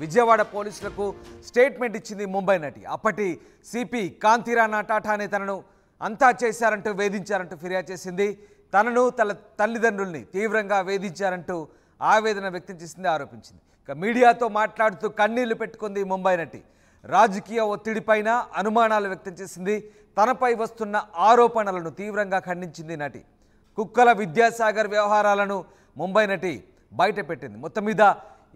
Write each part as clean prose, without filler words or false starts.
విజయవాడ పోలీసులకు స్టేట్మెంట్ ఇచ్చింది ముంబై నటి. అప్పటి సిపి కాంతిరాణా టాటానే తనను అంతా చేశారంటూ వేధించారంటూ ఫిర్యాదు చేసింది. తనను తన తల్లిదండ్రుల్ని తీవ్రంగా వేధించారంటూ ఆవేదన వ్యక్తం చేసింది, ఆరోపించింది. ఇక మీడియాతో మాట్లాడుతూ కన్నీళ్లు పెట్టుకుంది ముంబై నటి. రాజకీయ ఒత్తిడిపైన అనుమానాలు వ్యక్తం చేసింది. తనపై వస్తున్న ఆరోపణలను తీవ్రంగా ఖండించింది నటి. కుక్కల విద్యాసాగర్ వ్యవహారాలను ముంబై నటి బయటపెట్టింది. మొత్తం మీద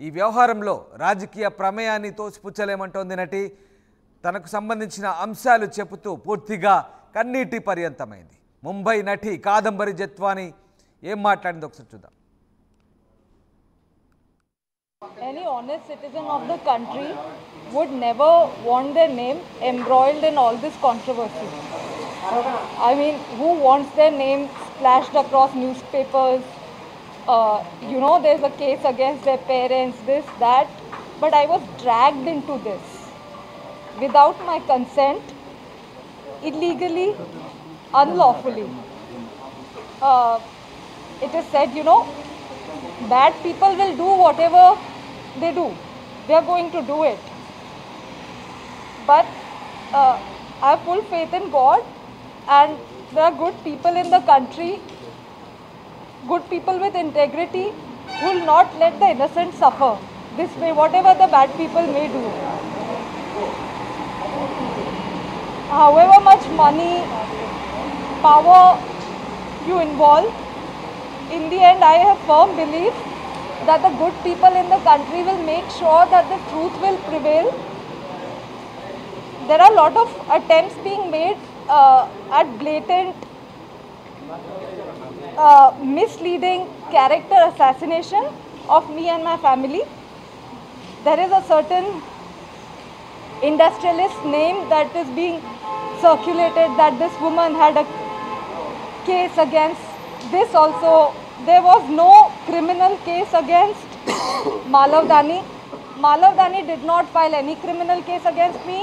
ఈ వ్యవహారంలో రాజకీయ ప్రమేయాన్ని తోసిపుచ్చలేమంటోంది నటి. తనకు సంబంధించిన అంశాలు చెబుతూ పూర్తిగా కన్నీటి పర్యంతమైంది. ముంబై నటి కాదంబరి జత్వాని ఏం మాట్లాడింది ఒకసారి చూద్దాం. Any honest citizen of the country would never want their name embroiled in all this controversy. I mean, who wants their name splashed across newspapers? There's a case against their parents, this, that. But I was dragged into this without my consent, illegally, unlawfully. It is said, bad people will do whatever they do. They are going to do it. But I have full faith in God, and there are good people in the country, good people with integrity, who will not let the innocent suffer this way, whatever the bad people may do. However much money, power you involve, in the end I have firm belief that the good people in the country will make sure that the truth will prevail. There are a lot of attempts being made at blatant, misleading character assassination of me and my family. There is a certain industrialist name that is being circulated that this woman had a case against this also. There was no criminal case against Malav Dani. Malav Dani did not file any criminal case against me.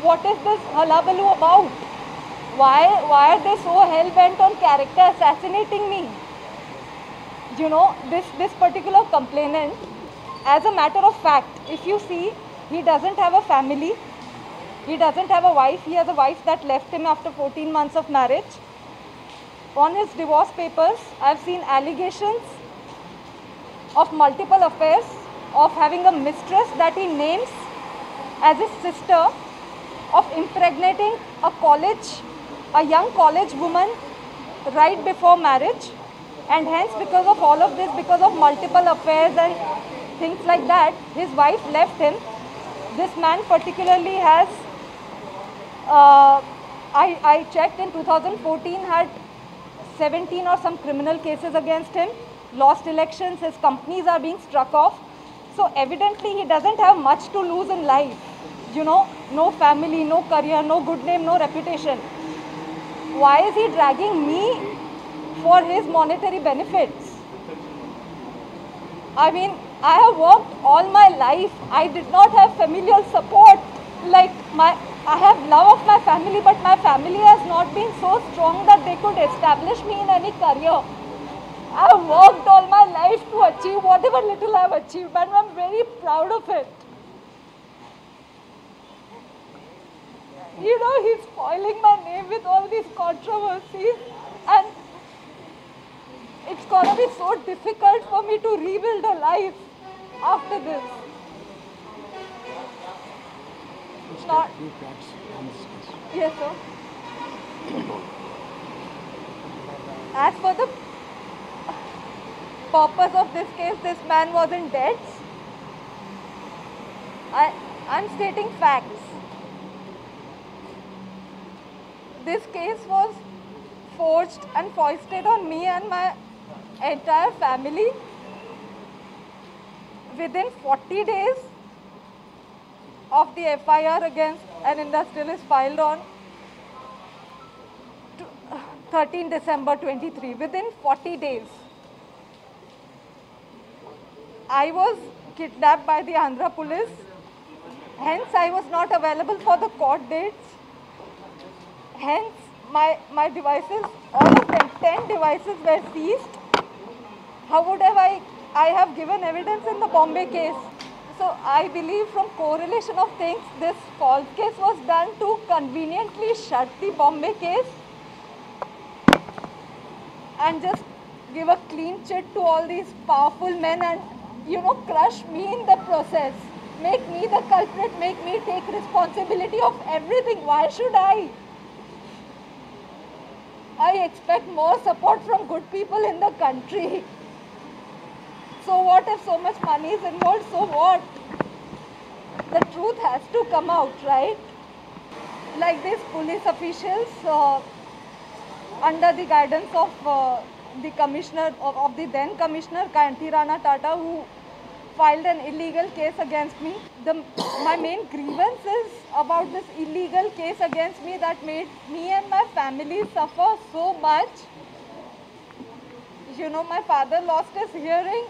What is this hullabaloo about? Why are they so hell-bent on character assassinating me? This particular complainant, as a matter of fact, if you see, he doesn't have a family. He doesn't have a wife. He has a wife that left him after 14 months of marriage. On his divorce papers, I've seen allegations of multiple affairs, of having a mistress that he names as his sister, of impregnating a young college woman right before marriage. And hence, because of all of this, because of multiple affairs and things like that, his wife left him. This man particularly has, I checked in 2014, had 17 or some criminal cases against him, lost elections, his companies are being struck off. So evidently he doesn't have much to lose in life. No family, no career, no good name, no reputation. Why is he dragging me for his monetary benefits? I mean, I have worked all my life. I did not have familial support. I have love of my family, but my family has not been so strong that they could establish me in any career. I have worked all my life to achieve whatever little I have achieved, and I am very proud of it. He's spoiling my name with all these controversies, and it's going to be so difficult for me to rebuild a life after this. Not. Yes, sir. As for the purpose of this case, this man was in debts. I'm stating facts. This case was forged and foisted on me and my entire family. Within 40 days of the FIR against an industrialist filed on 13 December 23. Within 40 days, I was kidnapped by the Andhra police. Hence, I was not available for the court dates. Hence, my devices, all of them, 10 devices were seized. How would I have given evidence in the Bombay case? So I believe from correlation of things, this false case was done to conveniently shut the Bombay case and just give a clean chit to all these powerful men and, crush me in the process. Make me the culprit, make me take responsibility of everything. Why should I? I expect more support from good people in the country. So what if so much money is involved? So what? The truth has to come out, right? Like these police officials, under the guidance of the commissioner, of the then commissioner Kanti Rana Tata, who filed an illegal case against me. My main grievance is about this illegal case against me that made me and my family suffer so much. My father lost his hearing.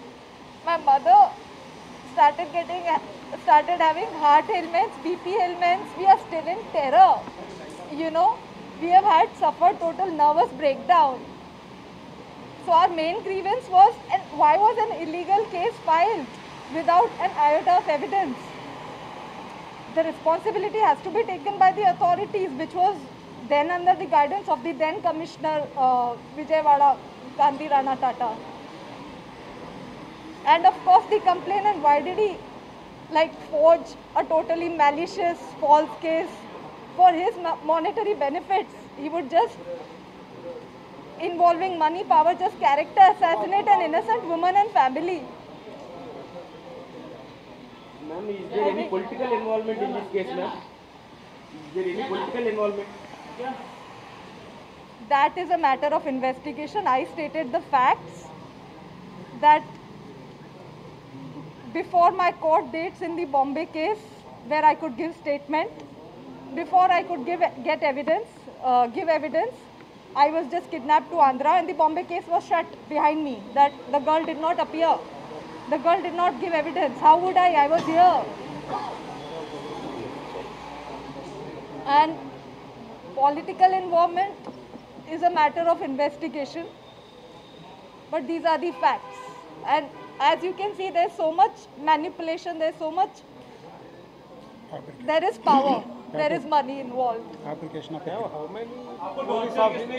My mother started having heart ailments, BP ailments. We are still in terror. We have suffered total nervous breakdown. So our main grievance was, and why was an illegal case filed without an iota of evidence? The responsibility has to be taken by the authorities, which was then under the guidance of the then Commissioner Vijayawada, Kanti Rana Tata. And of course the complainant, why did he forge a totally malicious false case for his monetary benefits? He would just, involving money, power, just character assassinate an innocent woman and family. Ma'am, is there any political involvement in this case, ma'am? Is there any political involvement? That is a matter of investigation. I stated the facts that before my court dates in the Bombay case, where I could give statement, before I could give evidence, I was just kidnapped to Andhra and the Bombay case was shut behind me, that the girl did not appear. The girl did not give evidence. How would I? I was here. And political involvement is a matter of investigation. But these are the facts. And as you can see, there's so much manipulation, there's so much, there is power, there is money involved. application of How many police officers?